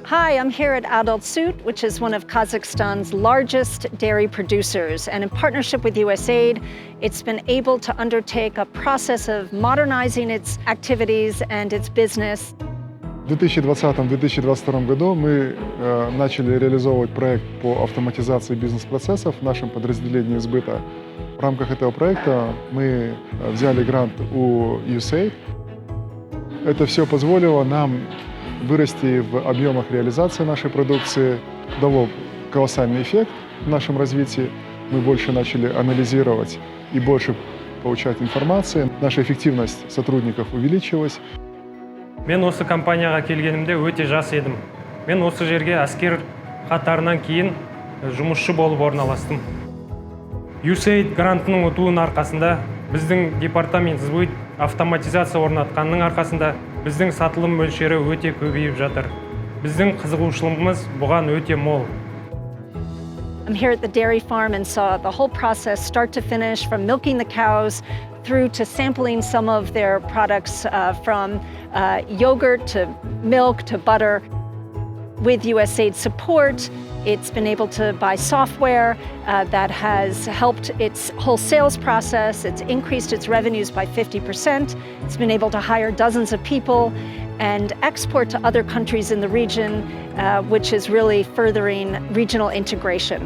Hi, I'm here at Adal, which is one of Kazakhstan's largest dairy producers. And in partnership with USAID, it's been able to undertake a process of modernizing its activities and its business. В 2020-2022 году мы начали реализовывать проект по автоматизации бизнес-процессов в нашем подразделении сбыта. В рамках этого проекта мы взяли грант у USAID. Это все позволило нам вырасти в объемах реализации нашей продукции, дало колоссальный эффект в нашем развитии. Мы больше начали анализировать и больше получать информации. Наша эффективность сотрудников увеличилась. Мен осы компанияға келгенімде өте жас едім. Мен осы жерге әскер қатарынан кейін жұмысшы болып орналастым. USAID грантының ұтуының арқасында біздің департамент сбыт автоматизация орнатқанның арқасында біздің сатылым мөлшері өте көбейіп жатыр. Біздің қызығушылығымыз бұған өте мол. I'm here at the dairy farm and saw the whole process start to finish, from milking the cows through to sampling some of their products from yogurt to milk to butter. With USAID support, it's been able to buy software that has helped its whole sales process. It's increased its revenues by 50%. It's been able to hire dozens of people and export to other countries in the region, which is really furthering regional integration.